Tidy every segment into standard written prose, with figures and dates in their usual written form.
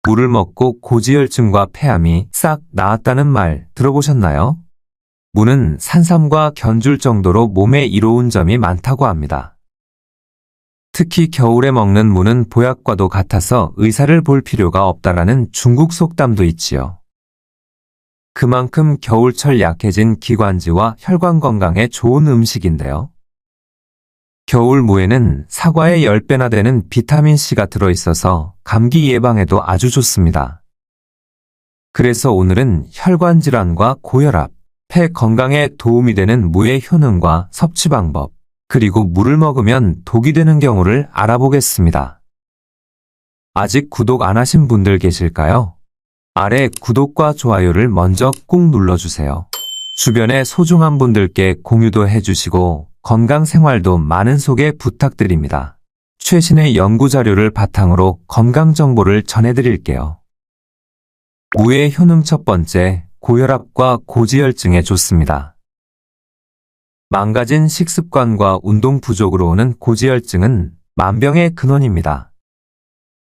물을 먹고 고지혈증과 폐암이 싹 나았다는 말 들어보셨나요? 무는 산삼과 견줄 정도로 몸에 이로운 점이 많다고 합니다. 특히 겨울에 먹는 무는 보약과도 같아서 의사를 볼 필요가 없다라는 중국 속담도 있지요. 그만큼 겨울철 약해진 기관지와 혈관 건강에 좋은 음식인데요. 겨울 무에는 사과의 10배나 되는 비타민C가 들어있어서 감기 예방에도 아주 좋습니다. 그래서 오늘은 혈관 질환과 고혈압, 폐 건강에 도움이 되는 무의 효능과 섭취 방법, 그리고 물을 먹으면 독이 되는 경우를 알아보겠습니다. 아직 구독 안 하신 분들 계실까요? 아래 구독과 좋아요를 먼저 꾹 눌러주세요. 주변에 소중한 분들께 공유도 해주시고 건강 생활도 많은 소개 부탁드립니다. 최신의 연구 자료를 바탕으로 건강 정보를 전해드릴게요. 무의 효능 첫 번째, 고혈압과 고지혈증에 좋습니다. 망가진 식습관과 운동 부족으로 오는 고지혈증은 만병의 근원입니다.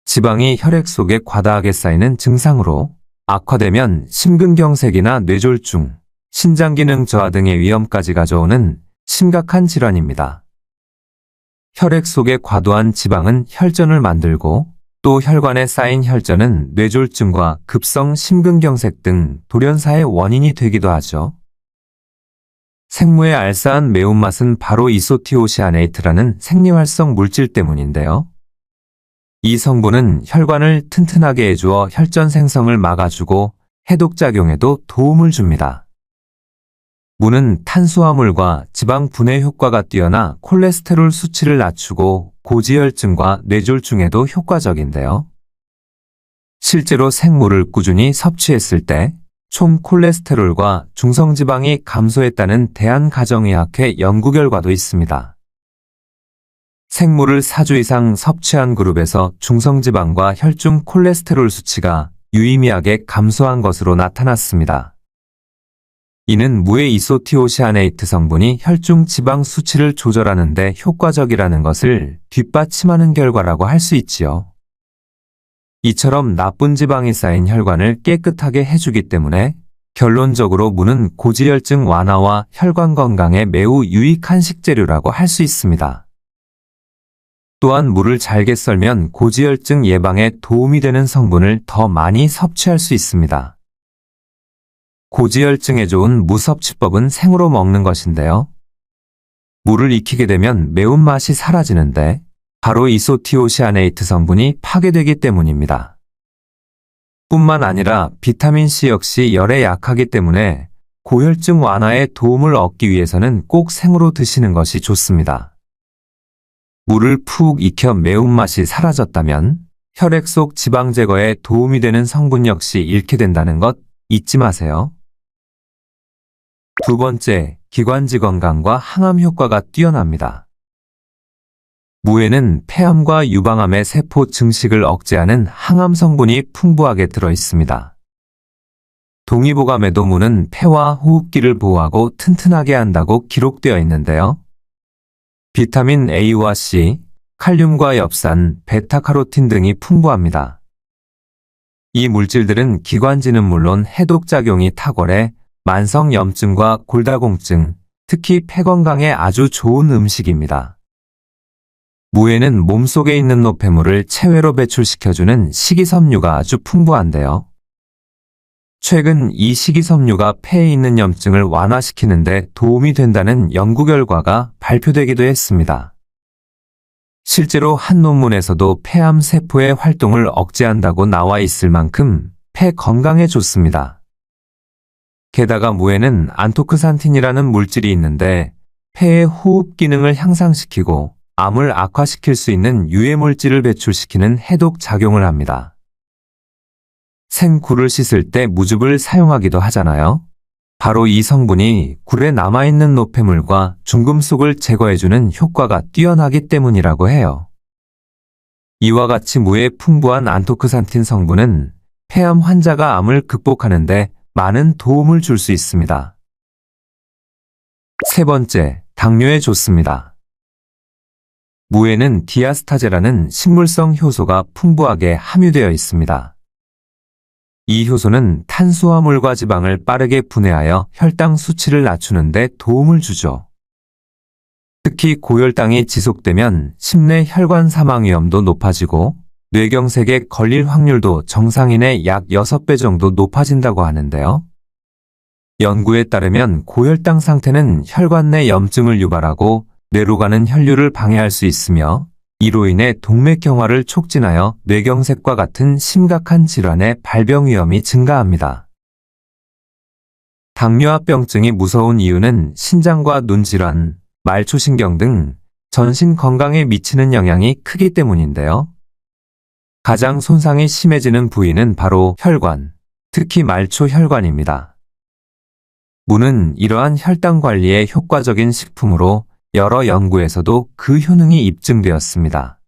지방이 혈액 속에 과다하게 쌓이는 증상으로 악화되면 심근경색이나 뇌졸중, 신장기능 저하 등의 위험까지 가져오는 심각한 질환입니다. 혈액 속에 과도한 지방은 혈전을 만들고 또 혈관에 쌓인 혈전은 뇌졸중과 급성 심근경색 등 돌연사의 원인이 되기도 하죠. 생무의 알싸한 매운맛은 바로 이소티오시아네이트라는 생리활성 물질 때문인데요. 이 성분은 혈관을 튼튼하게 해주어 혈전 생성을 막아주고 해독작용에도 도움을 줍니다. 무는 탄수화물과 지방 분해 효과가 뛰어나 콜레스테롤 수치를 낮추고 고지혈증과 뇌졸중에도 효과적인데요. 실제로 생무를 꾸준히 섭취했을 때 총 콜레스테롤과 중성지방이 감소했다는 대한가정의학회 연구 결과도 있습니다. 생무를 4주 이상 섭취한 그룹에서 중성지방과 혈중 콜레스테롤 수치가 유의미하게 감소한 것으로 나타났습니다. 이는 무의 이소티오시아네이트 성분이 혈중 지방 수치를 조절하는 데 효과적이라는 것을 뒷받침하는 결과라고 할 수 있지요. 이처럼 나쁜 지방이 쌓인 혈관을 깨끗하게 해주기 때문에 결론적으로 무는 고지혈증 완화와 혈관 건강에 매우 유익한 식재료라고 할 수 있습니다. 또한 무를 잘게 썰면 고지혈증 예방에 도움이 되는 성분을 더 많이 섭취할 수 있습니다. 고지혈증에 좋은 무 섭취법은 생으로 먹는 것인데요. 무를 익히게 되면 매운맛이 사라지는데 바로 이소티오시아네이트 성분이 파괴되기 때문입니다. 뿐만 아니라 비타민C 역시 열에 약하기 때문에 고혈증 완화에 도움을 얻기 위해서는 꼭 생으로 드시는 것이 좋습니다. 무를 푹 익혀 매운맛이 사라졌다면 혈액 속 지방 제거에 도움이 되는 성분 역시 잃게 된다는 것 잊지 마세요. 두 번째, 기관지 건강과 항암 효과가 뛰어납니다. 무에는 폐암과 유방암의 세포 증식을 억제하는 항암 성분이 풍부하게 들어 있습니다. 동의보감에도 무는 폐와 호흡기를 보호하고 튼튼하게 한다고 기록되어 있는데요. 비타민 A와 C, 칼륨과 엽산, 베타카로틴 등이 풍부합니다. 이 물질들은 기관지는 물론 해독작용이 탁월해 만성염증과 골다공증, 특히 폐 건강에 아주 좋은 음식입니다. 무에는 몸속에 있는 노폐물을 체외로 배출시켜주는 식이섬유가 아주 풍부한데요. 최근 이 식이섬유가 폐에 있는 염증을 완화시키는 데 도움이 된다는 연구 결과가 발표되기도 했습니다. 실제로 한 논문에서도 폐암 세포의 활동을 억제한다고 나와 있을 만큼 폐 건강에 좋습니다. 게다가 무에는 안토크산틴이라는 물질이 있는데 폐의 호흡 기능을 향상시키고 암을 악화시킬 수 있는 유해물질을 배출시키는 해독 작용을 합니다. 생굴을 씻을 때 무즙을 사용하기도 하잖아요. 바로 이 성분이 굴에 남아있는 노폐물과 중금속을 제거해주는 효과가 뛰어나기 때문이라고 해요. 이와 같이 무의 풍부한 안토크산틴 성분은 폐암 환자가 암을 극복하는 데 많은 도움을 줄 수 있습니다. 세 번째, 당뇨에 좋습니다. 무에는 디아스타제라는 식물성 효소가 풍부하게 함유되어 있습니다. 이 효소는 탄수화물과 지방을 빠르게 분해하여 혈당 수치를 낮추는 데 도움을 주죠. 특히 고혈당이 지속되면 심내 혈관 사망 위험도 높아지고 뇌경색에 걸릴 확률도 정상인의 약 6배 정도 높아진다고 하는데요. 연구에 따르면 고혈당 상태는 혈관 내 염증을 유발하고 뇌로 가는 혈류를 방해할 수 있으며 이로 인해 동맥경화를 촉진하여 뇌경색과 같은 심각한 질환의 발병 위험이 증가합니다. 당뇨합병증이 무서운 이유는 신장과 눈 질환, 말초신경 등 전신 건강에 미치는 영향이 크기 때문인데요. 가장 손상이 심해지는 부위는 바로 혈관, 특히 말초혈관입니다. 무는 이러한 혈당 관리에 효과적인 식품으로 여러 연구에서도 그 효능이 입증되었습니다.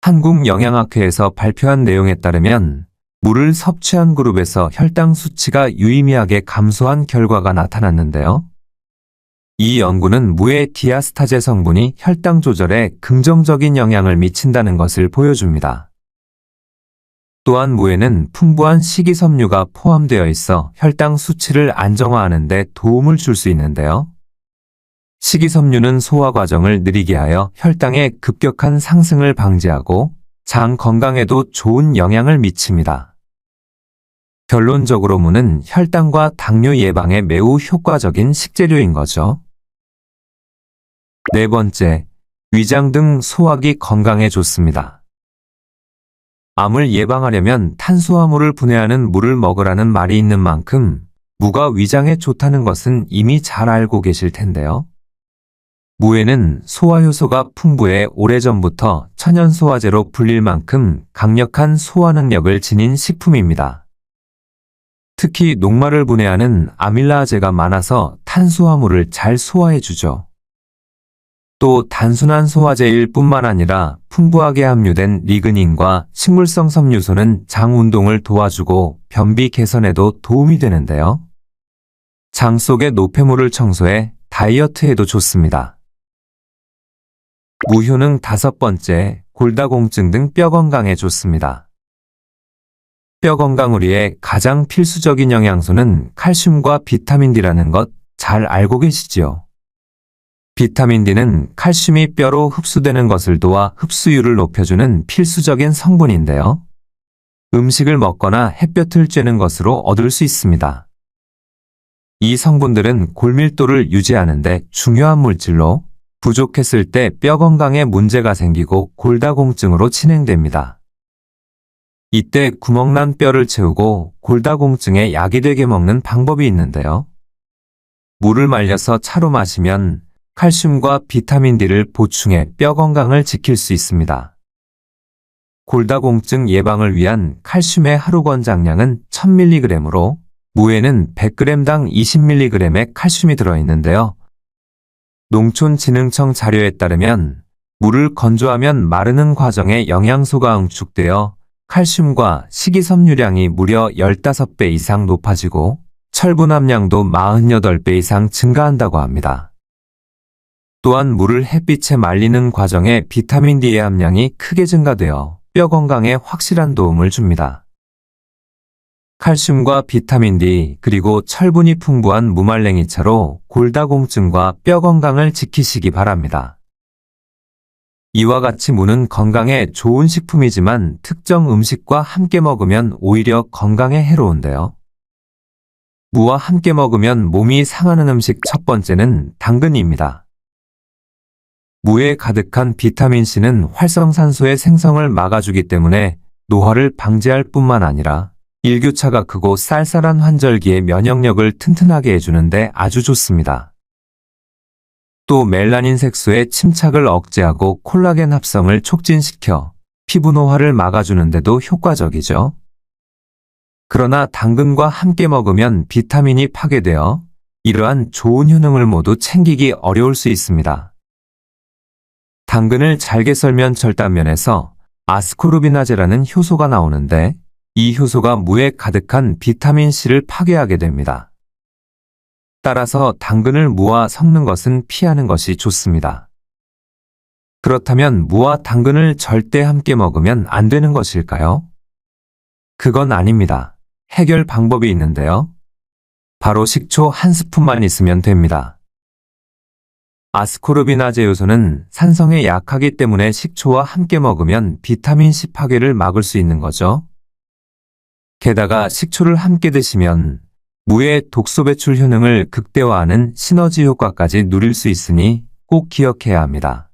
한국영양학회에서 발표한 내용에 따르면 무를 섭취한 그룹에서 혈당 수치가 유의미하게 감소한 결과가 나타났는데요. 이 연구는 무의 디아스타제 성분이 혈당 조절에 긍정적인 영향을 미친다는 것을 보여줍니다. 또한 무에는 풍부한 식이섬유가 포함되어 있어 혈당 수치를 안정화하는 데 도움을 줄 수 있는데요. 식이섬유는 소화 과정을 느리게 하여 혈당의 급격한 상승을 방지하고 장 건강에도 좋은 영향을 미칩니다. 결론적으로 무는 혈당과 당뇨 예방에 매우 효과적인 식재료인 거죠. 네 번째, 위장 등 소화기 건강에 좋습니다. 암을 예방하려면 탄수화물을 분해하는 무를 먹으라는 말이 있는 만큼 무가 위장에 좋다는 것은 이미 잘 알고 계실 텐데요. 무에는 소화효소가 풍부해 오래전부터 천연소화제로 불릴 만큼 강력한 소화 능력을 지닌 식품입니다. 특히 녹말을 분해하는 아밀라아제가 많아서 탄수화물을 잘 소화해주죠. 또 단순한 소화제일 뿐만 아니라 풍부하게 함유된 리그닌과 식물성 섬유소는 장 운동을 도와주고 변비 개선에도 도움이 되는데요. 장 속의 노폐물을 청소해 다이어트에도 좋습니다. 무 효능 5번째, 골다공증 등 뼈 건강에 좋습니다. 뼈 건강을 위해 가장 필수적인 영양소는 칼슘과 비타민 D라는 것 잘 알고 계시지요? 비타민 D는 칼슘이 뼈로 흡수되는 것을 도와 흡수율을 높여주는 필수적인 성분인데요. 음식을 먹거나 햇볕을 쬐는 것으로 얻을 수 있습니다. 이 성분들은 골밀도를 유지하는 데 중요한 물질로 부족했을 때 뼈 건강에 문제가 생기고 골다공증으로 진행됩니다. 이때 구멍난 뼈를 채우고 골다공증에 약이 되게 먹는 방법이 있는데요. 물을 말려서 차로 마시면 칼슘과 비타민 D를 보충해 뼈 건강을 지킬 수 있습니다. 골다공증 예방을 위한 칼슘의 하루 권장량은 1000mg으로 무에는 100g당 20mg의 칼슘이 들어있는데요. 농촌진흥청 자료에 따르면 무를 건조하면 마르는 과정에 영양소가 응축되어 칼슘과 식이섬유량이 무려 15배 이상 높아지고 철분 함량도 48배 이상 증가한다고 합니다. 또한 무를 햇빛에 말리는 과정에 비타민 D의 함량이 크게 증가되어 뼈 건강에 확실한 도움을 줍니다. 칼슘과 비타민 D 그리고 철분이 풍부한 무말랭이차로 골다공증과 뼈 건강을 지키시기 바랍니다. 이와 같이 무는 건강에 좋은 식품이지만 특정 음식과 함께 먹으면 오히려 건강에 해로운데요. 무와 함께 먹으면 몸이 상하는 음식 첫 번째는 당근입니다. 무에 가득한 비타민C는 활성산소의 생성을 막아주기 때문에 노화를 방지할 뿐만 아니라 일교차가 크고 쌀쌀한 환절기에 면역력을 튼튼하게 해주는데 아주 좋습니다. 또 멜라닌 색소의 침착을 억제하고 콜라겐 합성을 촉진시켜 피부 노화를 막아주는 데도 효과적이죠. 그러나 당근과 함께 먹으면 비타민이 파괴되어 이러한 좋은 효능을 모두 챙기기 어려울 수 있습니다. 당근을 잘게 썰면 절단면에서 아스코르비나제라는 효소가 나오는데 이 효소가 무에 가득한 비타민C를 파괴하게 됩니다. 따라서 당근을 무와 섞는 것은 피하는 것이 좋습니다. 그렇다면 무와 당근을 절대 함께 먹으면 안 되는 것일까요? 그건 아닙니다. 해결 방법이 있는데요. 바로 식초 한 스푼만 있으면 됩니다. 아스코르비나제 요소는 산성에 약하기 때문에 식초와 함께 먹으면 비타민C 파괴를 막을 수 있는 거죠. 게다가 식초를 함께 드시면 무의 독소 배출 효능을 극대화하는 시너지 효과까지 누릴 수 있으니 꼭 기억해야 합니다.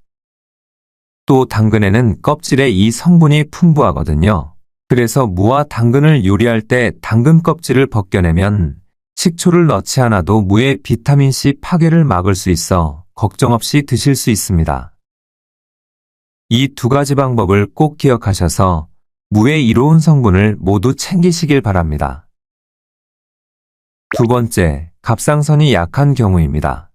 또 당근에는 껍질에 이 성분이 풍부하거든요. 그래서 무와 당근을 요리할 때 당근 껍질을 벗겨내면 식초를 넣지 않아도 무의 비타민C 파괴를 막을 수 있어 걱정 없이 드실 수 있습니다. 이 두 가지 방법을 꼭 기억하셔서 무의 이로운 성분을 모두 챙기시길 바랍니다. 두 번째, 갑상선이 약한 경우입니다.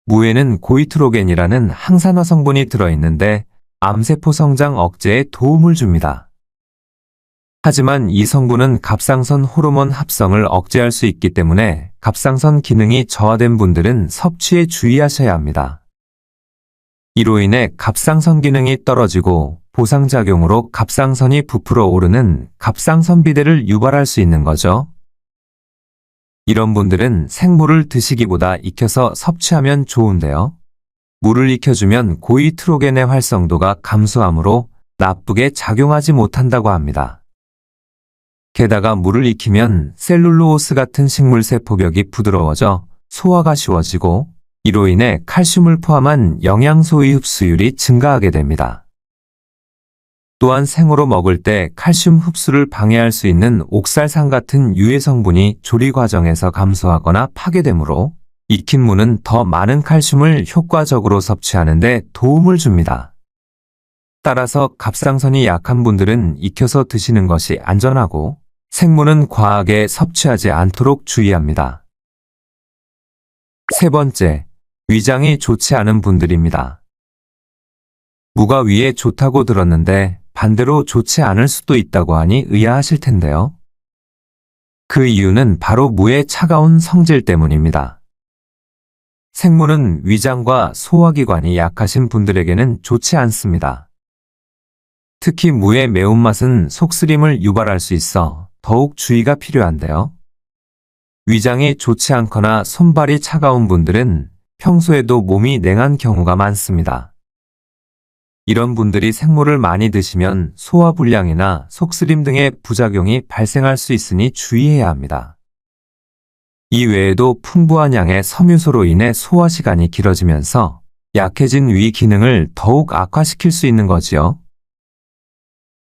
무에는 고이트로겐이라는 항산화 성분이 들어있는데 암세포 성장 억제에 도움을 줍니다. 하지만 이 성분은 갑상선 호르몬 합성을 억제할 수 있기 때문에 갑상선 기능이 저하된 분들은 섭취에 주의하셔야 합니다. 이로 인해 갑상선 기능이 떨어지고 보상작용으로 갑상선이 부풀어 오르는 갑상선 비대를 유발할 수 있는 거죠. 이런 분들은 생물을 드시기보다 익혀서 섭취하면 좋은데요. 물을 익혀주면 고이트로겐의 활성도가 감소하므로 나쁘게 작용하지 못한다고 합니다. 게다가 물을 익히면 셀룰로오스 같은 식물세포벽이 부드러워져 소화가 쉬워지고 이로 인해 칼슘을 포함한 영양소의 흡수율이 증가하게 됩니다. 또한 생으로 먹을 때 칼슘 흡수를 방해할 수 있는 옥살산 같은 유해 성분이 조리 과정에서 감소하거나 파괴되므로 익힌 무는 더 많은 칼슘을 효과적으로 섭취하는 데 도움을 줍니다. 따라서 갑상선이 약한 분들은 익혀서 드시는 것이 안전하고 생무는 과하게 섭취하지 않도록 주의합니다. 세 번째, 위장이 좋지 않은 분들입니다. 무가 위에 좋다고 들었는데 반대로 좋지 않을 수도 있다고 하니 의아하실 텐데요. 그 이유는 바로 무의 차가운 성질 때문입니다. 생무는 위장과 소화기관이 약하신 분들에게는 좋지 않습니다. 특히 무의 매운맛은 속쓰림을 유발할 수 있어 더욱 주의가 필요한데요. 위장이 좋지 않거나 손발이 차가운 분들은 평소에도 몸이 냉한 경우가 많습니다. 이런 분들이 생무를 많이 드시면 소화불량이나 속쓰림 등의 부작용이 발생할 수 있으니 주의해야 합니다. 이 외에도 풍부한 양의 섬유소로 인해 소화 시간이 길어지면서 약해진 위 기능을 더욱 악화시킬 수 있는 거지요.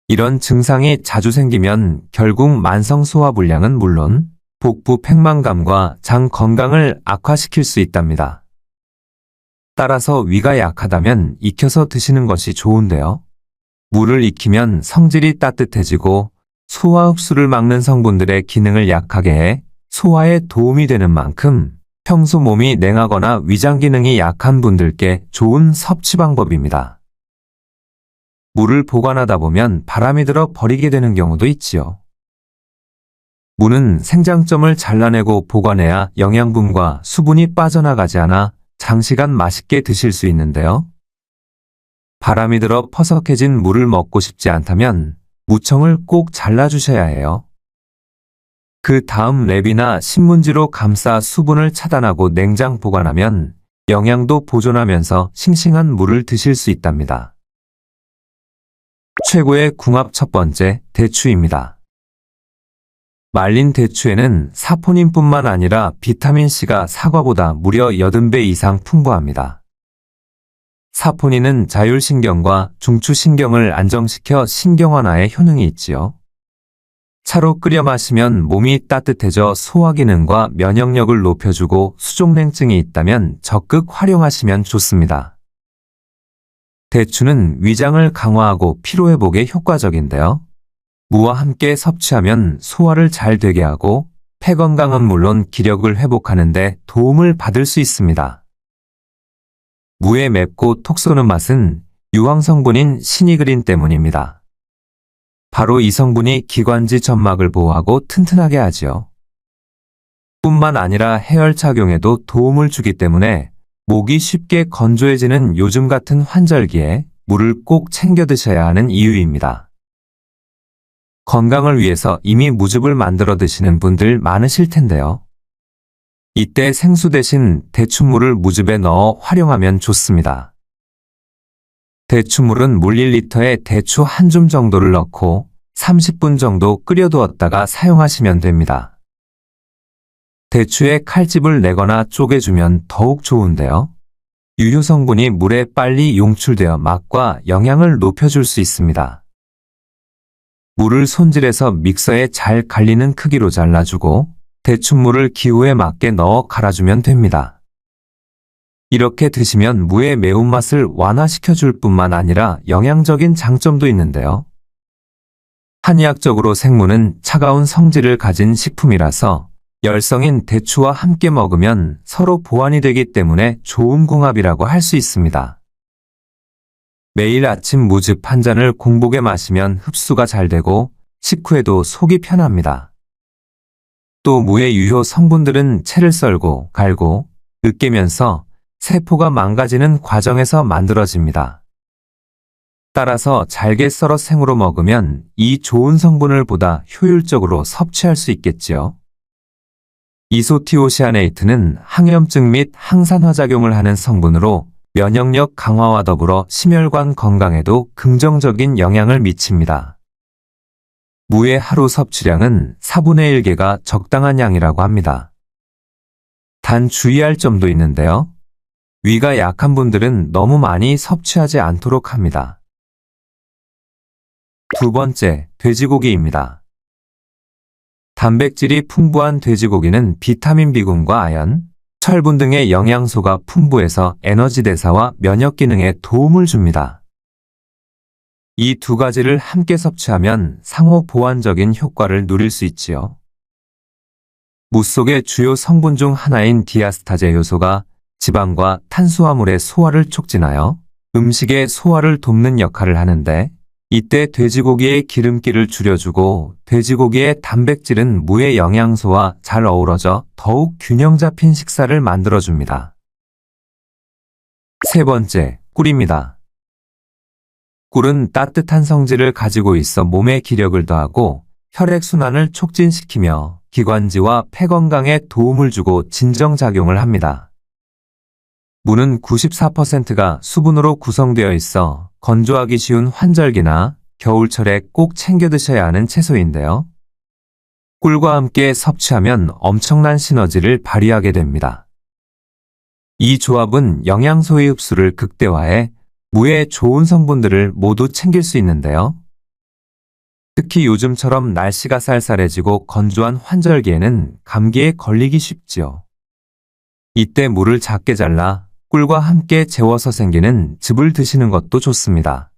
이런 증상이 자주 생기면 결국 만성 소화불량은 물론 복부 팽만감과 장 건강을 악화시킬 수 있답니다. 따라서 위가 약하다면 익혀서 드시는 것이 좋은데요. 물을 익히면 성질이 따뜻해지고 소화 흡수를 막는 성분들의 기능을 약하게 해 소화에 도움이 되는 만큼 평소 몸이 냉하거나 위장 기능이 약한 분들께 좋은 섭취 방법입니다. 물을 보관하다 보면 바람이 들어 버리게 되는 경우도 있지요. 무는 생장점을 잘라내고 보관해야 영양분과 수분이 빠져나가지 않아 장시간 맛있게 드실 수 있는데요. 바람이 들어 퍼석해진 무를 먹고 싶지 않다면 무청을 꼭 잘라주셔야 해요. 그 다음 랩이나 신문지로 감싸 수분을 차단하고 냉장 보관하면 영양도 보존하면서 싱싱한 무를 드실 수 있답니다. 최고의 궁합 첫 번째, 대추입니다. 말린 대추에는 사포닌뿐만 아니라 비타민C가 사과보다 무려 80배 이상 풍부합니다. 사포닌은 자율신경과 중추신경을 안정시켜 신경완화에 효능이 있지요. 차로 끓여 마시면 몸이 따뜻해져 소화기능과 면역력을 높여주고 수족냉증이 있다면 적극 활용하시면 좋습니다. 대추는 위장을 강화하고 피로회복에 효과적인데요. 무와 함께 섭취하면 소화를 잘 되게 하고 폐 건강은 물론 기력을 회복하는 데 도움을 받을 수 있습니다. 무의 맵고 톡 쏘는 맛은 유황 성분인 시니그린 때문입니다. 바로 이 성분이 기관지 점막을 보호하고 튼튼하게 하지요. 뿐만 아니라 해열 착용에도 도움을 주기 때문에 목이 쉽게 건조해지는 요즘 같은 환절기에 물을 꼭 챙겨 드셔야 하는 이유입니다. 건강을 위해서 이미 무즙을 만들어 드시는 분들 많으실 텐데요. 이때 생수 대신 대추물을 무즙에 넣어 활용하면 좋습니다. 대추물은 물 1리터에 대추 한 줌 정도를 넣고 30분 정도 끓여두었다가 사용하시면 됩니다. 대추에 칼집을 내거나 쪼개주면 더욱 좋은데요. 유효 성분이 물에 빨리 용출되어 맛과 영양을 높여줄 수 있습니다. 물을 손질해서 믹서에 잘 갈리는 크기로 잘라주고 대추물을 기호에 맞게 넣어 갈아주면 됩니다. 이렇게 드시면 무의 매운맛을 완화시켜줄 뿐만 아니라 영양적인 장점도 있는데요. 한의학적으로 생무는 차가운 성질을 가진 식품이라서 열성인 대추와 함께 먹으면 서로 보완이 되기 때문에 좋은 궁합이라고 할 수 있습니다. 매일 아침 무즙 한 잔을 공복에 마시면 흡수가 잘 되고 식후에도 속이 편합니다. 또 무의 유효 성분들은 채를 썰고 갈고 으깨면서 세포가 망가지는 과정에서 만들어집니다. 따라서 잘게 썰어 생으로 먹으면 이 좋은 성분을 보다 효율적으로 섭취할 수 있겠지요. 이소티오시아네이트는 항염증 및 항산화 작용을 하는 성분으로 면역력 강화와 더불어 심혈관 건강에도 긍정적인 영향을 미칩니다. 무의 하루 섭취량은 4분의 1개가 적당한 양이라고 합니다. 단 주의할 점도 있는데요. 위가 약한 분들은 너무 많이 섭취하지 않도록 합니다. 두 번째, 돼지고기입니다. 단백질이 풍부한 돼지고기는 비타민 B군과 아연, 철분 등의 영양소가 풍부해서 에너지 대사와 면역 기능에 도움을 줍니다. 이 두 가지를 함께 섭취하면 상호 보완적인 효과를 누릴 수 있지요. 무 속의 주요 성분 중 하나인 디아스타제 요소가 지방과 탄수화물의 소화를 촉진하여 음식의 소화를 돕는 역할을 하는데 이때 돼지고기의 기름기를 줄여주고 돼지고기의 단백질은 무의 영양소와 잘 어우러져 더욱 균형 잡힌 식사를 만들어줍니다. 세 번째, 꿀입니다. 꿀은 따뜻한 성질을 가지고 있어 몸에 기력을 더하고 혈액순환을 촉진시키며 기관지와 폐 건강에 도움을 주고 진정작용을 합니다. 무는 94%가 수분으로 구성되어 있어 건조하기 쉬운 환절기나 겨울철에 꼭 챙겨 드셔야 하는 채소인데요. 꿀과 함께 섭취하면 엄청난 시너지를 발휘하게 됩니다. 이 조합은 영양소의 흡수를 극대화해 무의 좋은 성분들을 모두 챙길 수 있는데요. 특히 요즘처럼 날씨가 쌀쌀해지고 건조한 환절기에는 감기에 걸리기 쉽지요. 이때 무를 작게 잘라 꿀과 함께 재워서 생기는 즙을 드시는 것도 좋습니다.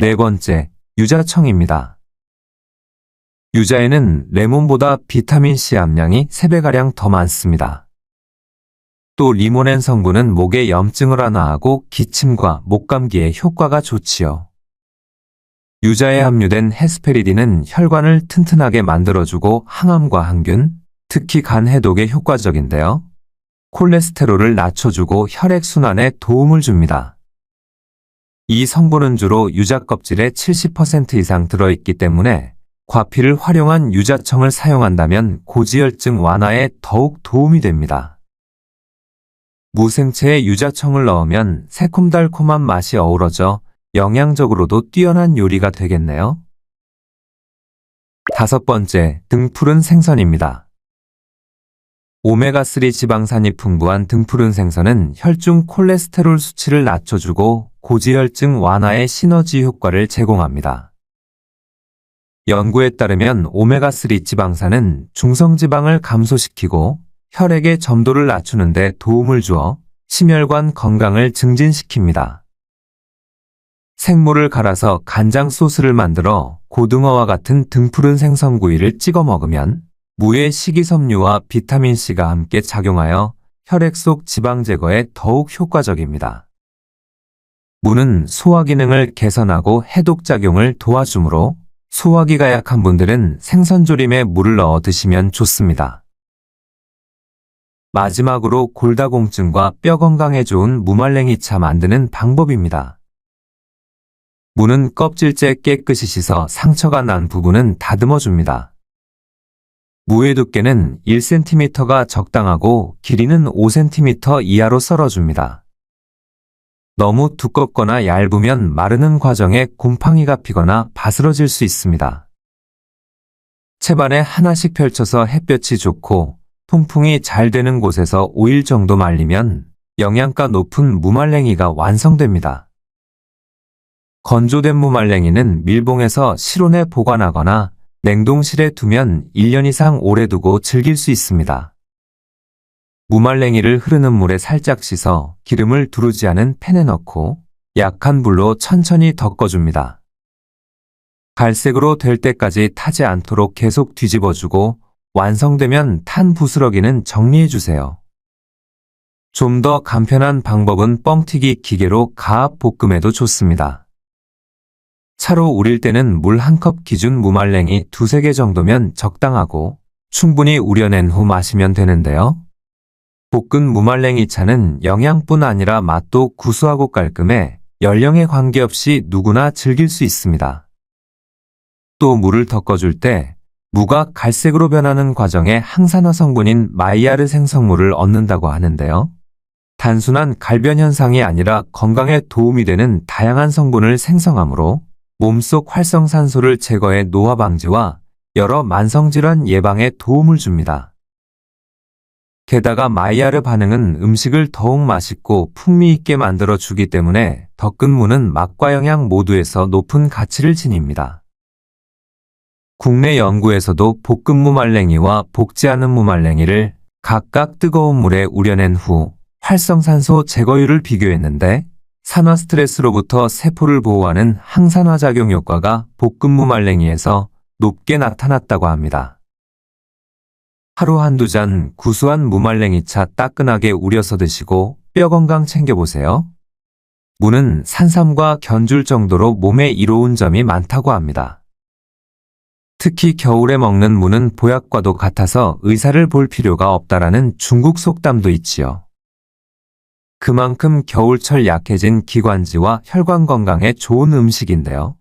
네 번째, 유자청입니다. 유자에는 레몬보다 비타민C 함량이 3배가량 더 많습니다. 또 리모넨 성분은 목의 염증을 완화하고 기침과 목감기에 효과가 좋지요. 유자에 함유된 헤스페리딘은 혈관을 튼튼하게 만들어주고 항암과 항균, 특히 간 해독에 효과적인데요. 콜레스테롤을 낮춰주고 혈액순환에 도움을 줍니다. 이 성분은 주로 유자 껍질의 70% 이상 들어있기 때문에 과피를 활용한 유자청을 사용한다면 고지혈증 완화에 더욱 도움이 됩니다. 무생채에 유자청을 넣으면 새콤달콤한 맛이 어우러져 영양적으로도 뛰어난 요리가 되겠네요. 다섯 번째, 등푸른 생선입니다. 오메가3 지방산이 풍부한 등푸른 생선은 혈중 콜레스테롤 수치를 낮춰주고 고지혈증 완화에 시너지 효과를 제공합니다. 연구에 따르면 오메가3 지방산은 중성지방을 감소시키고 혈액의 점도를 낮추는 데 도움을 주어 심혈관 건강을 증진시킵니다. 생무를 갈아서 간장 소스를 만들어 고등어와 같은 등푸른 생선구이를 찍어 먹으면 무의 식이섬유와 비타민C가 함께 작용하여 혈액 속 지방 제거에 더욱 효과적입니다. 무는 소화 기능을 개선하고 해독 작용을 도와주므로 소화기가 약한 분들은 생선조림에 무를 넣어 드시면 좋습니다. 마지막으로 골다공증과 뼈 건강에 좋은 무말랭이차 만드는 방법입니다. 무는 껍질째 깨끗이 씻어 상처가 난 부분은 다듬어 줍니다. 무의 두께는 1cm가 적당하고 길이는 5cm 이하로 썰어줍니다. 너무 두껍거나 얇으면 마르는 과정에 곰팡이가 피거나 바스러질 수 있습니다. 채반에 하나씩 펼쳐서 햇볕이 좋고 통풍이 잘 되는 곳에서 5일 정도 말리면 영양가 높은 무말랭이가 완성됩니다. 건조된 무말랭이는 밀봉해서 실온에 보관하거나 냉동실에 두면 1년 이상 오래 두고 즐길 수 있습니다. 무말랭이를 흐르는 물에 살짝 씻어 기름을 두르지 않은 팬에 넣고 약한 불로 천천히 덮어줍니다. 갈색으로 될 때까지 타지 않도록 계속 뒤집어주고 완성되면 탄 부스러기는 정리해주세요. 좀 더 간편한 방법은 뻥튀기 기계로 가압 볶음해도 좋습니다. 차로 우릴 때는 물 1컵 기준 무말랭이 2~3개 정도면 적당하고 충분히 우려낸 후 마시면 되는데요. 볶은 무말랭이 차는 영양뿐 아니라 맛도 구수하고 깔끔해 연령에 관계없이 누구나 즐길 수 있습니다. 또 물을 덮어줄 때 무가 갈색으로 변하는 과정에 항산화 성분인 마이야르 생성물을 얻는다고 하는데요. 단순한 갈변 현상이 아니라 건강에 도움이 되는 다양한 성분을 생성하므로 몸속 활성산소를 제거해 노화 방지와 여러 만성질환 예방에 도움을 줍니다. 게다가 마이야르 반응은 음식을 더욱 맛있고 풍미 있게 만들어 주기 때문에 덮은 무는 맛과 영양 모두에서 높은 가치를 지닙니다. 국내 연구에서도 볶은 무말랭이와 볶지 않은 무말랭이를 각각 뜨거운 물에 우려낸 후 활성산소 제거율을 비교했는데 산화 스트레스로부터 세포를 보호하는 항산화 작용 효과가 볶은 무말랭이에서 높게 나타났다고 합니다. 하루 한두 잔 구수한 무말랭이차 따끈하게 우려서 드시고 뼈 건강 챙겨보세요. 무는 산삼과 견줄 정도로 몸에 이로운 점이 많다고 합니다. 특히 겨울에 먹는 무는 보약과도 같아서 의사를 볼 필요가 없다라는 중국 속담도 있지요. 그만큼 겨울철 약해진 기관지와 혈관 건강에 좋은 음식인데요.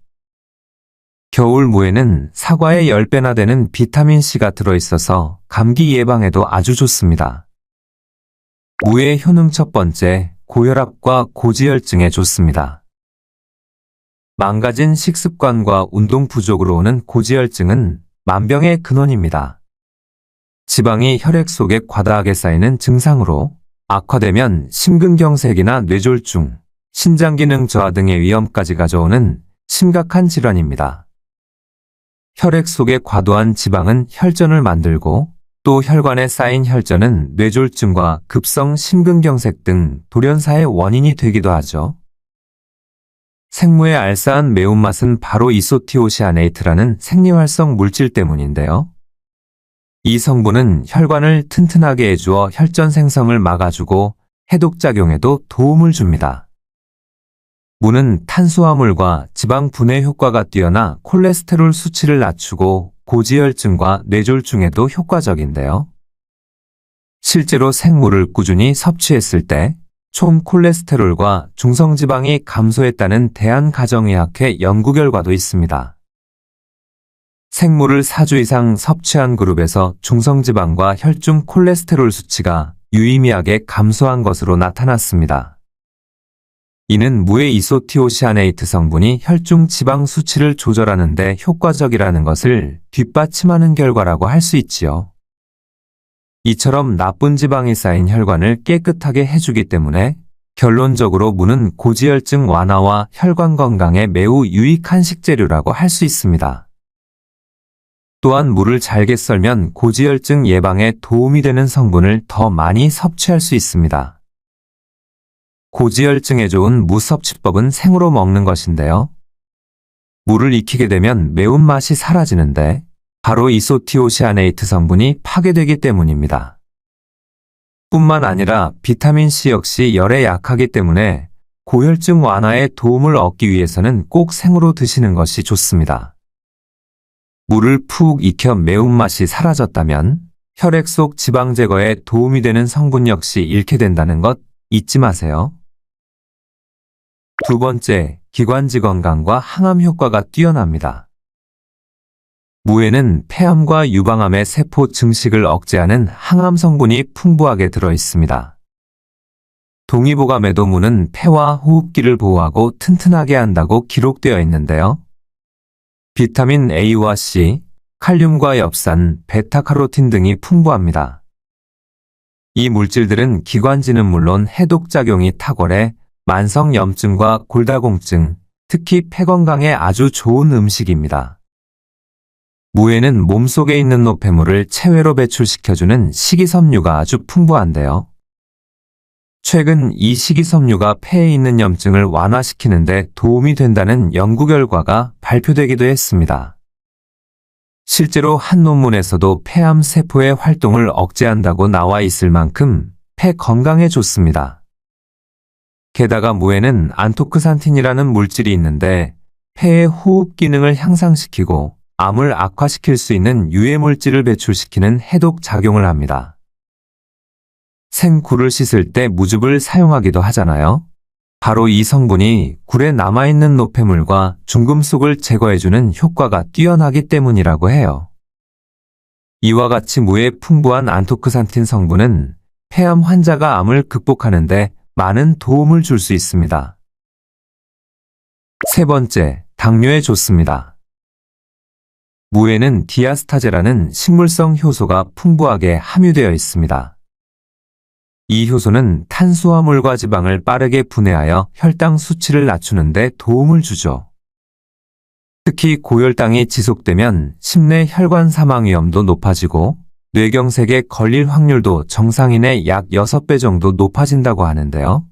겨울 무에는 사과의 10배나 되는 비타민C가 들어있어서 감기 예방에도 아주 좋습니다. 무의 효능 첫 번째, 고혈압과 고지혈증에 좋습니다. 망가진 식습관과 운동 부족으로 오는 고지혈증은 만병의 근원입니다. 지방이 혈액 속에 과다하게 쌓이는 증상으로 악화되면 심근경색이나 뇌졸중, 신장기능 저하 등의 위험까지 가져오는 심각한 질환입니다. 혈액 속의 과도한 지방은 혈전을 만들고 또 혈관에 쌓인 혈전은 뇌졸중과 급성 심근경색 등 돌연사의 원인이 되기도 하죠. 생무의 알싸한 매운맛은 바로 이소티오시아네이트라는 생리활성 물질 때문인데요. 이 성분은 혈관을 튼튼하게 해주어 혈전 생성을 막아주고 해독작용에도 도움을 줍니다. 무는 탄수화물과 지방 분해 효과가 뛰어나 콜레스테롤 수치를 낮추고 고지혈증과 뇌졸중에도 효과적인데요. 실제로 생무를 꾸준히 섭취했을 때 총 콜레스테롤과 중성지방이 감소했다는 대한가정의학회 연구 결과도 있습니다. 생무를 4주 이상 섭취한 그룹에서 중성지방과 혈중 콜레스테롤 수치가 유의미하게 감소한 것으로 나타났습니다. 이는 무의 이소티오시아네이트 성분이 혈중 지방 수치를 조절하는 데 효과적이라는 것을 뒷받침하는 결과라고 할 수 있지요. 이처럼 나쁜 지방이 쌓인 혈관을 깨끗하게 해주기 때문에 결론적으로 무는 고지혈증 완화와 혈관 건강에 매우 유익한 식재료라고 할 수 있습니다. 또한 무를 잘게 썰면 고지혈증 예방에 도움이 되는 성분을 더 많이 섭취할 수 있습니다. 고지혈증에 좋은 무 섭취법은 생으로 먹는 것인데요. 무를 익히게 되면 매운맛이 사라지는데 바로 이소티오시아네이트 성분이 파괴되기 때문입니다. 뿐만 아니라 비타민C 역시 열에 약하기 때문에 고혈증 완화에 도움을 얻기 위해서는 꼭 생으로 드시는 것이 좋습니다. 무를 푹 익혀 매운맛이 사라졌다면 혈액 속 지방 제거에 도움이 되는 성분 역시 잃게 된다는 것 잊지 마세요. 두 번째, 기관지 건강과 항암 효과가 뛰어납니다. 무에는 폐암과 유방암의 세포 증식을 억제하는 항암 성분이 풍부하게 들어 있습니다. 동의보감에도 무는 폐와 호흡기를 보호하고 튼튼하게 한다고 기록되어 있는데요. 비타민 A와 C, 칼륨과 엽산, 베타카로틴 등이 풍부합니다. 이 물질들은 기관지는 물론 해독작용이 탁월해 만성염증과 골다공증, 특히 폐 건강에 아주 좋은 음식입니다. 무에는 몸속에 있는 노폐물을 체외로 배출시켜주는 식이섬유가 아주 풍부한데요. 최근 이 식이섬유가 폐에 있는 염증을 완화시키는 데 도움이 된다는 연구 결과가 발표되기도 했습니다. 실제로 한 논문에서도 폐암 세포의 활동을 억제한다고 나와 있을 만큼 폐 건강에 좋습니다. 게다가 무에는 안토크산틴이라는 물질이 있는데 폐의 호흡 기능을 향상시키고 암을 악화시킬 수 있는 유해물질을 배출시키는 해독 작용을 합니다. 생굴을 씻을 때 무즙을 사용하기도 하잖아요. 바로 이 성분이 굴에 남아있는 노폐물과 중금속을 제거해주는 효과가 뛰어나기 때문이라고 해요. 이와 같이 무에 풍부한 안토크산틴 성분은 폐암 환자가 암을 극복하는 데 많은 도움을 줄 수 있습니다. 세 번째, 당뇨에 좋습니다. 무에는 디아스타제라는 식물성 효소가 풍부하게 함유되어 있습니다. 이 효소는 탄수화물과 지방을 빠르게 분해하여 혈당 수치를 낮추는 데 도움을 주죠. 특히 고혈당이 지속되면 심내 혈관 사망 위험도 높아지고 뇌경색에 걸릴 확률도 정상인의 약 6배 정도 높아진다고 하는데요.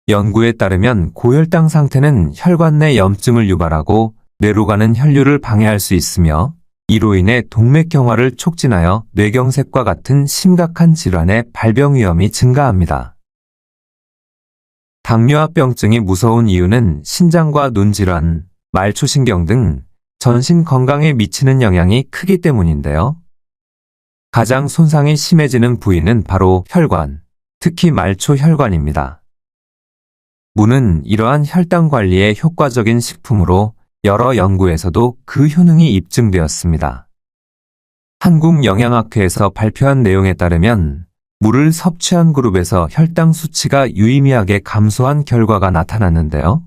연구에 따르면 고혈당 상태는 혈관 내 염증을 유발하고 뇌로 가는 혈류를 방해할 수 있으며 이로 인해 동맥경화를 촉진하여 뇌경색과 같은 심각한 질환의 발병 위험이 증가합니다. 당뇨합병증이 무서운 이유는 신장과 눈질환, 말초신경 등 전신 건강에 미치는 영향이 크기 때문인데요. 가장 손상이 심해지는 부위는 바로 혈관, 특히 말초혈관입니다. 무는 이러한 혈당 관리에 효과적인 식품으로 여러 연구에서도 그 효능이 입증되었습니다. 한국영양학회에서 발표한 내용에 따르면 무를 섭취한 그룹에서 혈당 수치가 유의미하게 감소한 결과가 나타났는데요.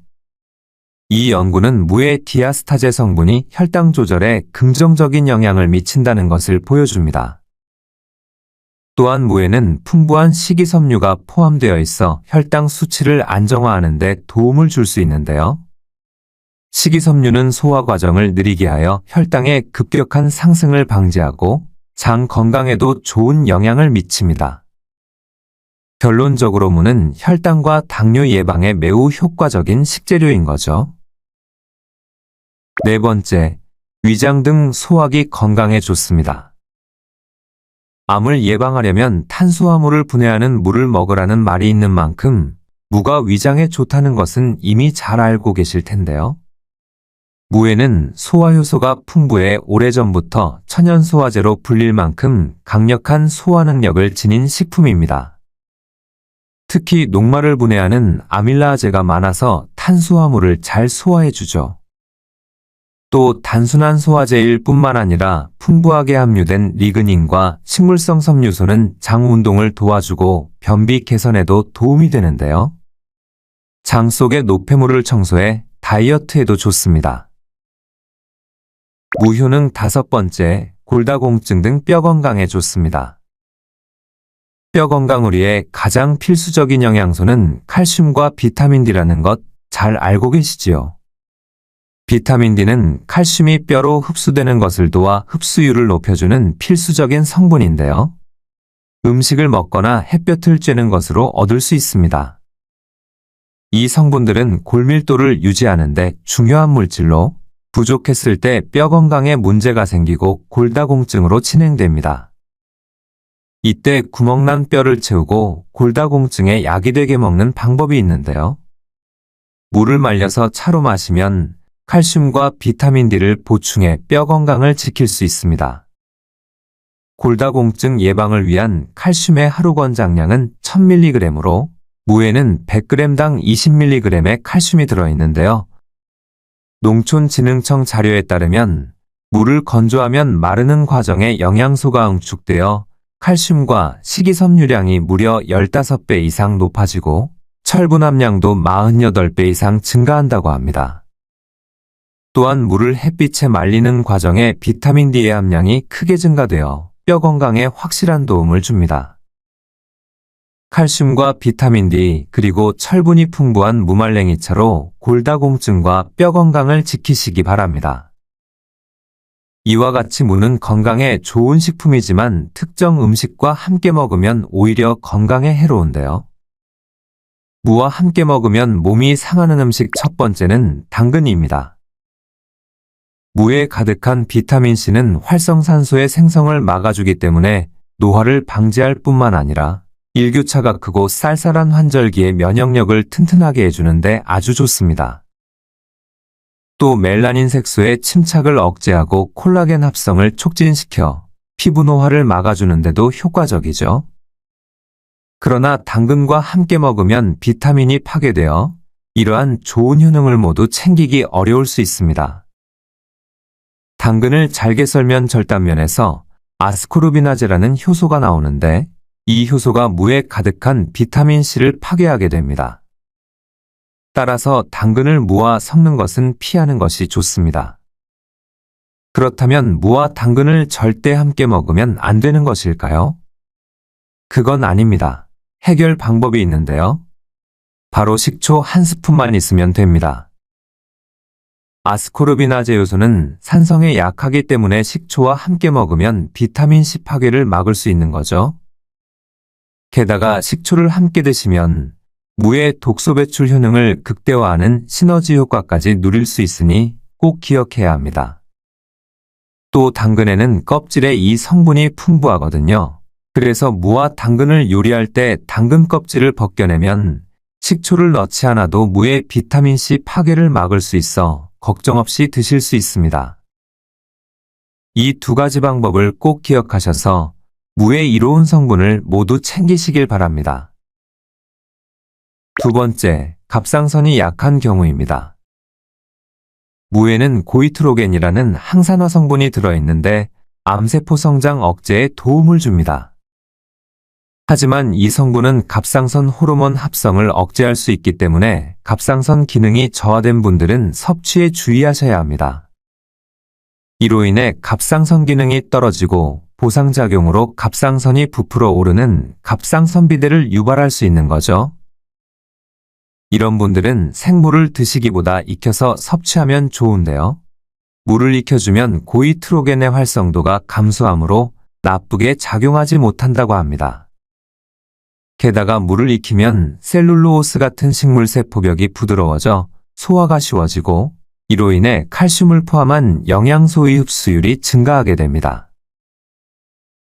이 연구는 무의 디아스타제 성분이 혈당 조절에 긍정적인 영향을 미친다는 것을 보여줍니다. 또한 무에는 풍부한 식이섬유가 포함되어 있어 혈당 수치를 안정화하는 데 도움을 줄 수 있는데요. 식이섬유는 소화 과정을 느리게 하여 혈당의 급격한 상승을 방지하고 장 건강에도 좋은 영향을 미칩니다. 결론적으로 무는 혈당과 당뇨 예방에 매우 효과적인 식재료인 거죠. 네 번째, 위장 등 소화기 건강에 좋습니다. 암을 예방하려면 탄수화물을 분해하는 무를 먹으라는 말이 있는 만큼 무가 위장에 좋다는 것은 이미 잘 알고 계실 텐데요. 무에는 소화효소가 풍부해 오래전부터 천연소화제로 불릴 만큼 강력한 소화 능력을 지닌 식품입니다. 특히 녹말을 분해하는 아밀라아제가 많아서 탄수화물을 잘 소화해주죠. 또 단순한 소화제일 뿐만 아니라 풍부하게 함유된 리그닌과 식물성 섬유소는 장 운동을 도와주고 변비 개선에도 도움이 되는데요. 장 속의 노폐물을 청소해 다이어트에도 좋습니다. 무효능 다섯 번째, 골다공증 등 뼈 건강에 좋습니다. 뼈 건강을 위해 가장 필수적인 영양소는 칼슘과 비타민 D라는 것 잘 알고 계시지요? 비타민 D는 칼슘이 뼈로 흡수되는 것을 도와 흡수율을 높여주는 필수적인 성분인데요. 음식을 먹거나 햇볕을 쬐는 것으로 얻을 수 있습니다. 이 성분들은 골밀도를 유지하는 데 중요한 물질로 부족했을 때 뼈 건강에 문제가 생기고 골다공증으로 진행됩니다. 이때 구멍난 뼈를 채우고 골다공증에 약이 되게 먹는 방법이 있는데요. 물을 말려서 차로 마시면 칼슘과 비타민 D를 보충해 뼈 건강을 지킬 수 있습니다. 골다공증 예방을 위한 칼슘의 하루 권장량은 1000mg으로 무에는 100g당 20mg의 칼슘이 들어있는데요. 농촌진흥청 자료에 따르면 무를 건조하면 마르는 과정에 영양소가 응축되어 칼슘과 식이섬유량이 무려 15배 이상 높아지고 철분 함량도 48배 이상 증가한다고 합니다. 또한 물을 햇빛에 말리는 과정에 비타민 D의 함량이 크게 증가되어 뼈 건강에 확실한 도움을 줍니다. 칼슘과 비타민 D 그리고 철분이 풍부한 무말랭이차로 골다공증과 뼈 건강을 지키시기 바랍니다. 이와 같이 무는 건강에 좋은 식품이지만 특정 음식과 함께 먹으면 오히려 건강에 해로운데요. 무와 함께 먹으면 몸이 상하는 음식 첫 번째는 당근입니다. 무에 가득한 비타민C는 활성산소의 생성을 막아주기 때문에 노화를 방지할 뿐만 아니라 일교차가 크고 쌀쌀한 환절기에 면역력을 튼튼하게 해주는데 아주 좋습니다. 또 멜라닌 색소의 침착을 억제하고 콜라겐 합성을 촉진시켜 피부 노화를 막아주는 데도 효과적이죠. 그러나 당근과 함께 먹으면 비타민이 파괴되어 이러한 좋은 효능을 모두 챙기기 어려울 수 있습니다. 당근을 잘게 썰면 절단면에서 아스코르비나제라는 효소가 나오는데 이 효소가 무에 가득한 비타민C를 파괴하게 됩니다. 따라서 당근을 무와 섞는 것은 피하는 것이 좋습니다. 그렇다면 무와 당근을 절대 함께 먹으면 안 되는 것일까요? 그건 아닙니다. 해결 방법이 있는데요. 바로 식초 1스푼만 있으면 됩니다. 아스코르비나제 요소는 산성에 약하기 때문에 식초와 함께 먹으면 비타민C 파괴를 막을 수 있는 거죠. 게다가 식초를 함께 드시면 무의 독소 배출 효능을 극대화하는 시너지 효과까지 누릴 수 있으니 꼭 기억해야 합니다. 또 당근에는 껍질에 이 성분이 풍부하거든요. 그래서 무와 당근을 요리할 때 당근 껍질을 벗겨내면 식초를 넣지 않아도 무의 비타민C 파괴를 막을 수 있어 걱정 없이 드실 수 있습니다. 이 두 가지 방법을 꼭 기억하셔서 무의 이로운 성분을 모두 챙기시길 바랍니다. 두 번째, 갑상선이 약한 경우입니다. 무에는 고이트로겐이라는 항산화 성분이 들어있는데 암세포 성장 억제에 도움을 줍니다. 하지만 이 성분은 갑상선 호르몬 합성을 억제할 수 있기 때문에 갑상선 기능이 저하된 분들은 섭취에 주의하셔야 합니다. 이로 인해 갑상선 기능이 떨어지고 보상작용으로 갑상선이 부풀어 오르는 갑상선비대를 유발할 수 있는 거죠. 이런 분들은 생물을 드시기보다 익혀서 섭취하면 좋은데요. 물을 익혀주면 고이트로겐의 활성도가 감소하므로 나쁘게 작용하지 못한다고 합니다. 게다가 물을 익히면 셀룰로오스 같은 식물세포벽이 부드러워져 소화가 쉬워지고 이로 인해 칼슘을 포함한 영양소의 흡수율이 증가하게 됩니다.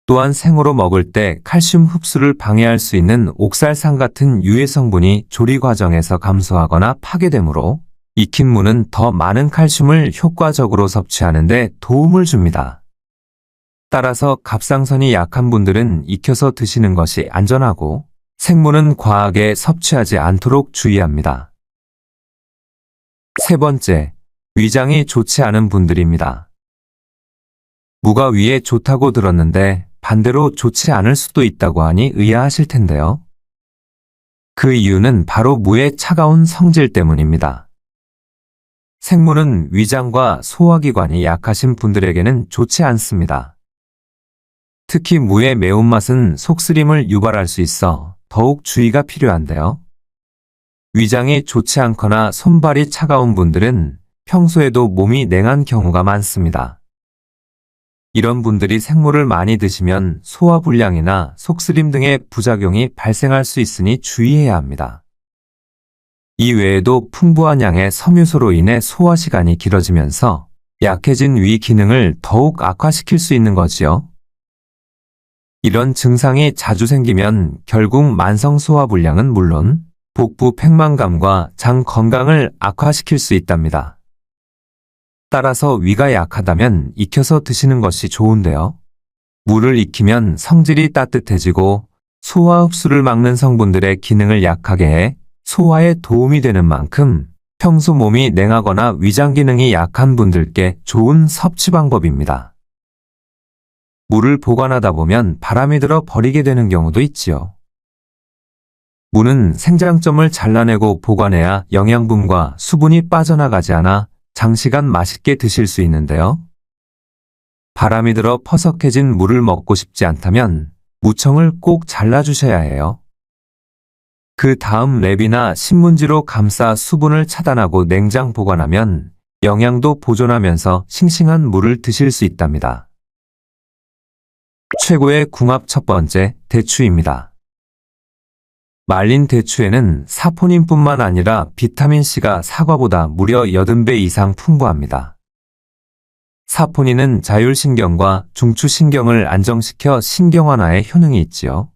또한 생으로 먹을 때 칼슘 흡수를 방해할 수 있는 옥살산 같은 유해 성분이 조리 과정에서 감소하거나 파괴되므로 익힌 무는 더 많은 칼슘을 효과적으로 섭취하는 데 도움을 줍니다. 따라서 갑상선이 약한 분들은 익혀서 드시는 것이 안전하고 생무는 과하게 섭취하지 않도록 주의합니다. 세 번째, 위장이 좋지 않은 분들입니다. 무가 위에 좋다고 들었는데 반대로 좋지 않을 수도 있다고 하니 의아하실 텐데요. 그 이유는 바로 무의 차가운 성질 때문입니다. 생무는 위장과 소화기관이 약하신 분들에게는 좋지 않습니다. 특히 무의 매운맛은 속쓰림을 유발할 수 있어 더욱 주의가 필요한데요. 위장이 좋지 않거나 손발이 차가운 분들은 평소에도 몸이 냉한 경우가 많습니다. 이런 분들이 생무를 많이 드시면 소화불량이나 속쓰림 등의 부작용이 발생할 수 있으니 주의해야 합니다. 이 외에도 풍부한 양의 섬유소로 인해 소화 시간이 길어지면서 약해진 위 기능을 더욱 악화시킬 수 있는 거지요. 이런 증상이 자주 생기면 결국 만성 소화불량은 물론 복부 팽만감과 장 건강을 악화시킬 수 있답니다. 따라서 위가 약하다면 익혀서 드시는 것이 좋은데요. 무를 익히면 성질이 따뜻해지고 소화 흡수를 막는 성분들의 기능을 약하게 해 소화에 도움이 되는 만큼 평소 몸이 냉하거나 위장 기능이 약한 분들께 좋은 섭취 방법입니다. 물을 보관하다 보면 바람이 들어 버리게 되는 경우도 있지요. 무는 생장점을 잘라내고 보관해야 영양분과 수분이 빠져나가지 않아 장시간 맛있게 드실 수 있는데요. 바람이 들어 퍼석해진 무를 먹고 싶지 않다면 무청을 꼭 잘라주셔야 해요. 그 다음 랩이나 신문지로 감싸 수분을 차단하고 냉장 보관하면 영양도 보존하면서 싱싱한 무를 드실 수 있답니다. 최고의 궁합 첫 번째, 대추입니다. 말린 대추에는 사포닌뿐만 아니라 비타민C가 사과보다 무려 80배 이상 풍부합니다. 사포닌은 자율신경과 중추신경을 안정시켜 신경 완화에 효능이 있지요.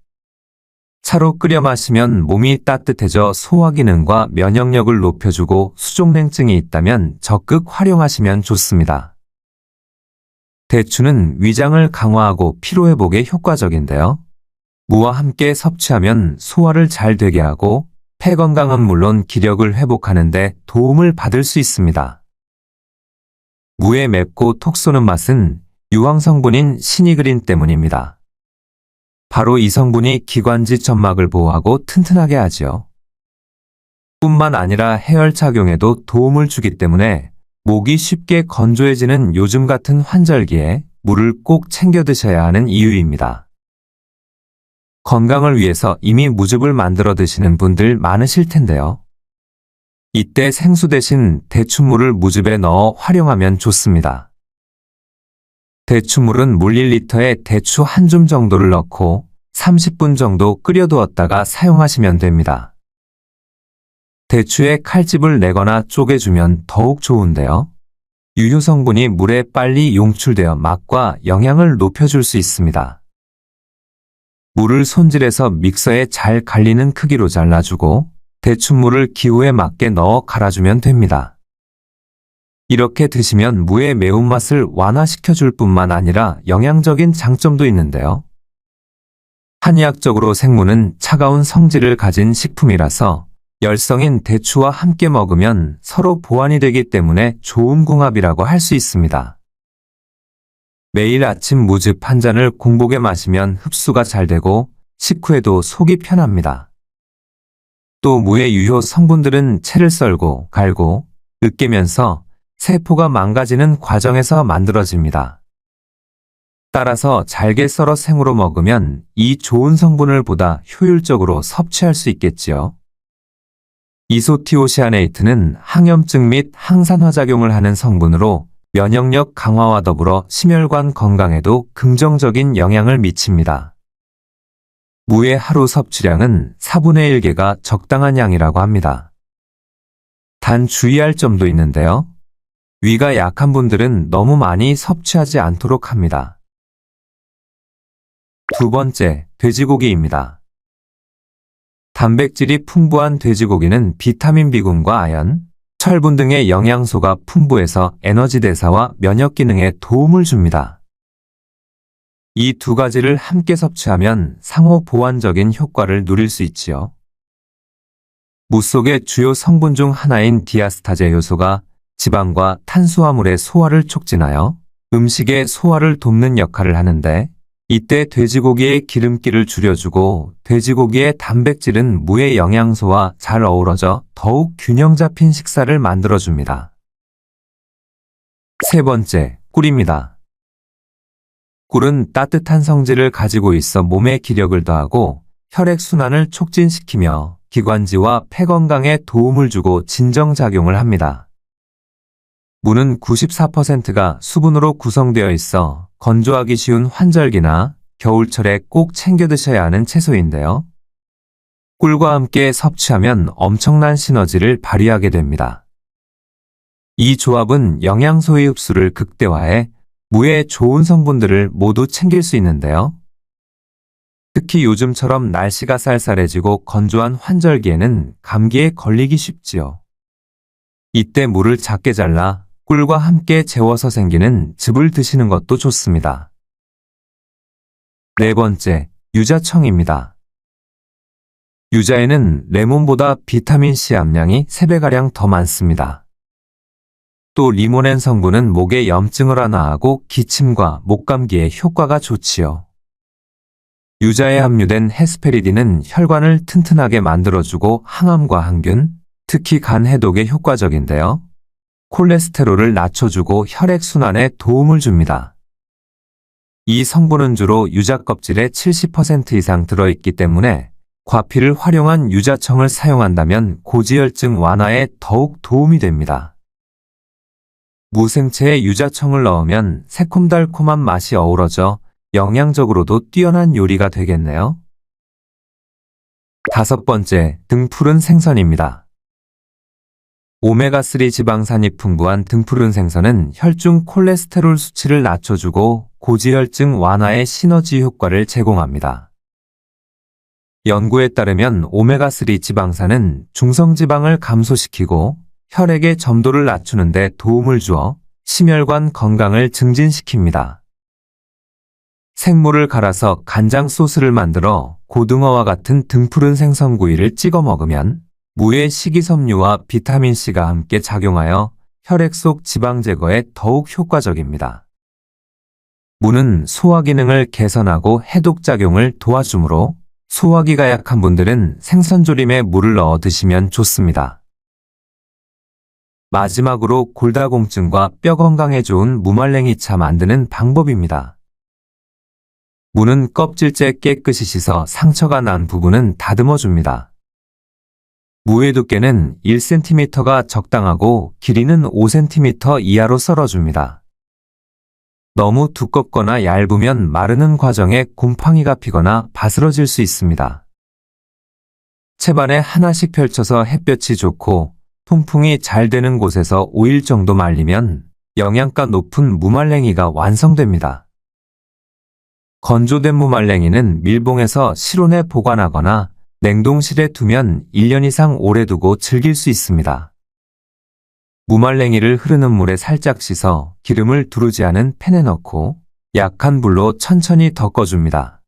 차로 끓여 마시면 몸이 따뜻해져 소화 기능과 면역력을 높여주고 수족냉증이 있다면 적극 활용하시면 좋습니다. 대추는 위장을 강화하고 피로회복에 효과적인데요. 무와 함께 섭취하면 소화를 잘 되게 하고 폐 건강은 물론 기력을 회복하는 데 도움을 받을 수 있습니다. 무의 맵고 톡 쏘는 맛은 유황 성분인 시니그린 때문입니다. 바로 이 성분이 기관지 점막을 보호하고 튼튼하게 하지요. 뿐만 아니라 해열 작용에도 도움을 주기 때문에 목이 쉽게 건조해지는 요즘 같은 환절기에 물을 꼭 챙겨 드셔야 하는 이유입니다. 건강을 위해서 이미 무즙을 만들어 드시는 분들 많으실 텐데요. 이때 생수 대신 대추물을 무즙에 넣어 활용하면 좋습니다. 대추물은 물 1리터에 대추 한 줌 정도를 넣고 30분 정도 끓여두었다가 사용하시면 됩니다. 대추에 칼집을 내거나 쪼개주면 더욱 좋은데요. 유효 성분이 물에 빨리 용출되어 맛과 영양을 높여줄 수 있습니다. 물을 손질해서 믹서에 잘 갈리는 크기로 잘라주고 대추물을 기호에 맞게 넣어 갈아주면 됩니다. 이렇게 드시면 무의 매운맛을 완화시켜줄 뿐만 아니라 영양적인 장점도 있는데요. 한의학적으로 생무는 차가운 성질을 가진 식품이라서 열성인 대추와 함께 먹으면 서로 보완이 되기 때문에 좋은 궁합이라고 할 수 있습니다. 매일 아침 무즙 한 잔을 공복에 마시면 흡수가 잘 되고 식후에도 속이 편합니다. 또 무의 유효 성분들은 채를 썰고 갈고 으깨면서 세포가 망가지는 과정에서 만들어집니다. 따라서 잘게 썰어 생으로 먹으면 이 좋은 성분을 보다 효율적으로 섭취할 수 있겠지요. 이소티오시아네이트는 항염증 및 항산화 작용을 하는 성분으로 면역력 강화와 더불어 심혈관 건강에도 긍정적인 영향을 미칩니다. 무의 하루 섭취량은 4분의 1개가 적당한 양이라고 합니다. 단 주의할 점도 있는데요. 위가 약한 분들은 너무 많이 섭취하지 않도록 합니다. 두 번째, 돼지고기입니다. 단백질이 풍부한 돼지고기는 비타민 B군과 아연, 철분 등의 영양소가 풍부해서 에너지 대사와 면역 기능에 도움을 줍니다. 이 두 가지를 함께 섭취하면 상호 보완적인 효과를 누릴 수 있지요. 무 속의 주요 성분 중 하나인 디아스타제 요소가 지방과 탄수화물의 소화를 촉진하여 음식의 소화를 돕는 역할을 하는데 이때 돼지고기의 기름기를 줄여주고 돼지고기의 단백질은 무의 영양소와 잘 어우러져 더욱 균형 잡힌 식사를 만들어줍니다. 세 번째, 꿀입니다. 꿀은 따뜻한 성질을 가지고 있어 몸에 기력을 더하고 혈액순환을 촉진시키며 기관지와 폐 건강에 도움을 주고 진정작용을 합니다. 무는 94%가 수분으로 구성되어 있어 건조하기 쉬운 환절기나 겨울철에 꼭 챙겨 드셔야 하는 채소인데요. 꿀과 함께 섭취하면 엄청난 시너지를 발휘하게 됩니다. 이 조합은 영양소의 흡수를 극대화해 무의 좋은 성분들을 모두 챙길 수 있는데요. 특히 요즘처럼 날씨가 쌀쌀해지고 건조한 환절기에는 감기에 걸리기 쉽지요. 이때 무를 작게 잘라 꿀과 함께 재워서 생기는 즙을 드시는 것도 좋습니다. 네 번째, 유자청입니다. 유자에는 레몬보다 비타민C 함량이 3배가량 더 많습니다. 또 리모넨 성분은 목의 염증을 완화하고 기침과 목감기에 효과가 좋지요. 유자에 함유된 헤스페리딘은 혈관을 튼튼하게 만들어주고 항암과 항균, 특히 간 해독에 효과적인데요. 콜레스테롤을 낮춰주고 혈액순환에 도움을 줍니다. 이 성분은 주로 유자 껍질의 70% 이상 들어있기 때문에 과피를 활용한 유자청을 사용한다면 고지혈증 완화에 더욱 도움이 됩니다. 무생채에 유자청을 넣으면 새콤달콤한 맛이 어우러져 영양적으로도 뛰어난 요리가 되겠네요. 5번째, 등푸른 생선입니다. 오메가3 지방산이 풍부한 등푸른 생선은 혈중 콜레스테롤 수치를 낮춰주고 고지혈증 완화에 시너지 효과를 제공합니다. 연구에 따르면 오메가3 지방산은 중성지방을 감소시키고 혈액의 점도를 낮추는 데 도움을 주어 심혈관 건강을 증진시킵니다. 생물을 갈아서 간장 소스를 만들어 고등어와 같은 등푸른 생선구이를 찍어 먹으면 무의 식이섬유와 비타민C가 함께 작용하여 혈액 속 지방 제거에 더욱 효과적입니다. 무는 소화 기능을 개선하고 해독 작용을 도와주므로 소화기가 약한 분들은 생선조림에 무를 넣어 드시면 좋습니다. 마지막으로 골다공증과 뼈 건강에 좋은 무말랭이차 만드는 방법입니다. 무는 껍질째 깨끗이 씻어 상처가 난 부분은 다듬어 줍니다. 무의 두께는 1cm가 적당하고 길이는 5cm 이하로 썰어줍니다. 너무 두껍거나 얇으면 마르는 과정에 곰팡이가 피거나 바스러질 수 있습니다. 채반에 하나씩 펼쳐서 햇볕이 좋고 통풍이 잘 되는 곳에서 5일 정도 말리면 영양가 높은 무말랭이가 완성됩니다. 건조된 무말랭이는 밀봉해서 실온에 보관하거나 냉동실에 두면 1년 이상 오래 두고 즐길 수 있습니다. 무말랭이를 흐르는 물에 살짝 씻어 기름을 두르지 않은 팬에 넣고 약한 불로 천천히 덮어줍니다.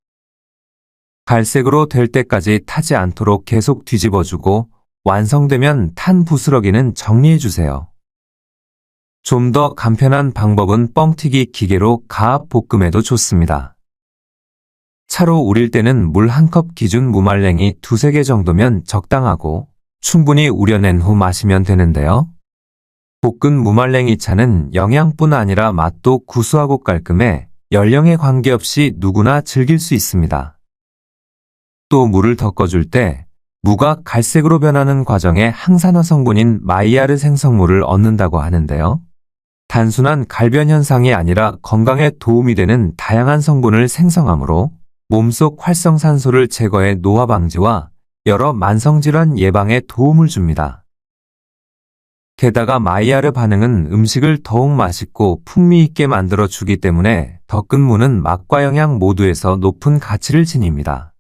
갈색으로 될 때까지 타지 않도록 계속 뒤집어주고 완성되면 탄 부스러기는 정리해주세요. 좀 더 간편한 방법은 뻥튀기 기계로 가압 볶음해도 좋습니다. 차로 우릴 때는 물 1컵 기준 무말랭이 2-3개 정도면 적당하고 충분히 우려낸 후 마시면 되는데요. 볶은 무말랭이 차는 영양뿐 아니라 맛도 구수하고 깔끔해 연령에 관계없이 누구나 즐길 수 있습니다. 또 물을 덮어줄 때 무가 갈색으로 변하는 과정에 항산화 성분인 마이야르 생성물을 얻는다고 하는데요. 단순한 갈변 현상이 아니라 건강에 도움이 되는 다양한 성분을 생성하므로 몸속 활성산소를 제거해 노화 방지와 여러 만성질환 예방에 도움을 줍니다. 게다가 마이야르 반응은 음식을 더욱 맛있고 풍미 있게 만들어 주기 때문에 덮은 무는 맛과 영양 모두에서 높은 가치를 지닙니다.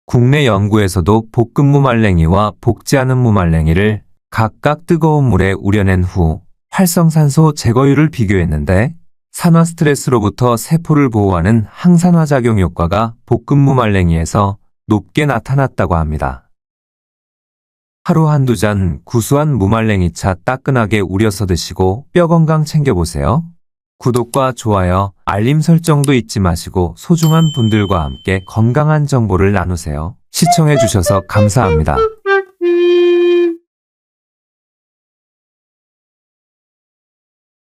국내 연구에서도 볶은 무말랭이와 볶지 않은 무말랭이를 각각 뜨거운 물에 우려낸 후 활성산소 제거율을 비교했는데 산화 스트레스로부터 세포를 보호하는 항산화 작용 효과가 볶은 무말랭이에서 높게 나타났다고 합니다. 하루 한두 잔 구수한 무말랭이차 따끈하게 우려서 드시고 뼈 건강 챙겨보세요. 구독과 좋아요, 알림 설정도 잊지 마시고 소중한 분들과 함께 건강한 정보를 나누세요. 시청해주셔서 감사합니다.